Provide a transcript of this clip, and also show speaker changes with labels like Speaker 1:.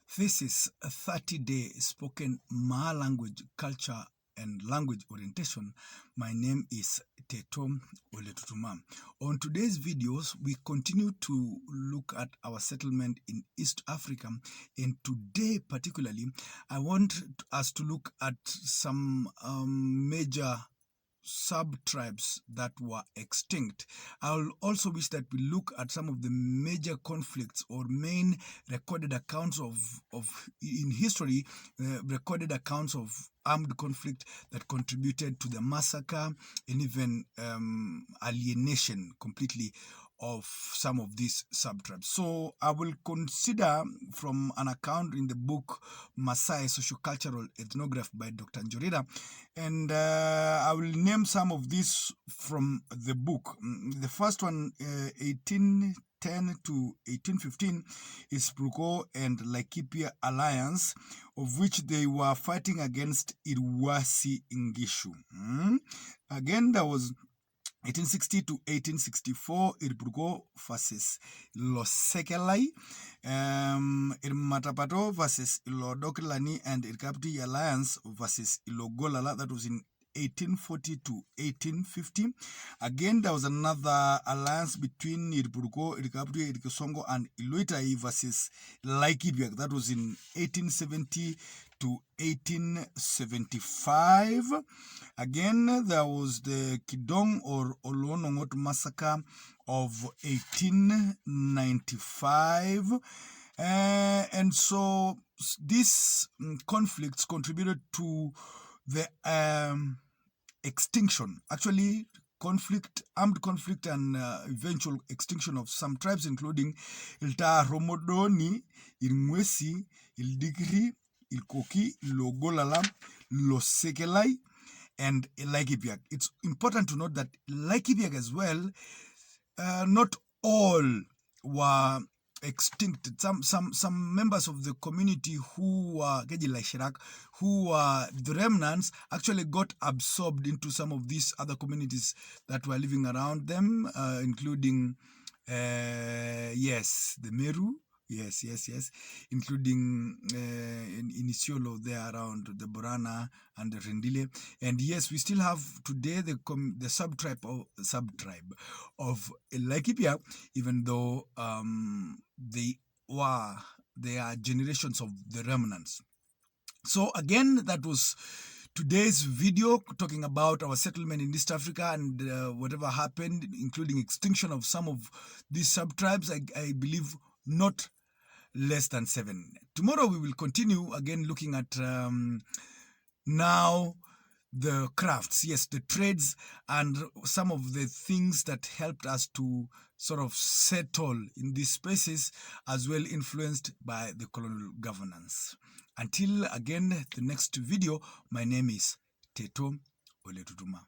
Speaker 1: Thesis: a 30-day spoken Maa language, culture, and language orientation. My name is Teto Oletutuma. On today's videos, we continue to look at our settlement in East Africa, and today particularly, I want us to look at some major sub-tribes that were extinct. I'll also wish that we look at some of the major conflicts or main recorded accounts of in history, recorded accounts of armed conflict that contributed to the massacre and even alienation completely of some of these sub-tribes. So I will consider from an account in the book MAASAI, Sociocultural Ethnography by Dr. Njorira, and I will name some of these from the book. The first one, 1810 to 1815, is Bruko and Laikipia Alliance, of which they were fighting against Irwasi Ngishu. Again, there was 1860 to 1864, Irburgo versus Losekelai, Irmatapato versus Ilodokelani, and Irkapti Alliance versus Ilogolala. That was in 1840 to 1850. Again, there was another alliance between Irburgo, Irkapti, Irkosongo, and Iloitai versus Laikipia. That was in 1870 to 1875. Again, there was the Kidong or Olonongot massacre of 1895. And so these conflicts contributed to the extinction, actually armed conflict and eventual extinction of some tribes, including Ilta Romodoni, Ilmwesi, Ildigri, Ilkoki, Logolala, Losekelai, and Laikipia. It's important to note that Laikipia as well, not all were extinct. Some members of the community who were the remnants, actually got absorbed into some of these other communities that were living around them, including the Meru. Yes, including in Isiolo there around the Borana and the Rendile. And yes, we still have today the subtribe of Laikipia, even though they are generations of the remnants. So again, that was today's video talking about our settlement in East Africa and whatever happened, including extinction of some of these sub-tribes. I believe not less than 7. Tomorrow we will continue again looking at now the crafts, yes, the trades and some of the things that helped us to sort of settle in these spaces, as well influenced by the colonial governance. Until again the next video, my name is Teto Oletutuma.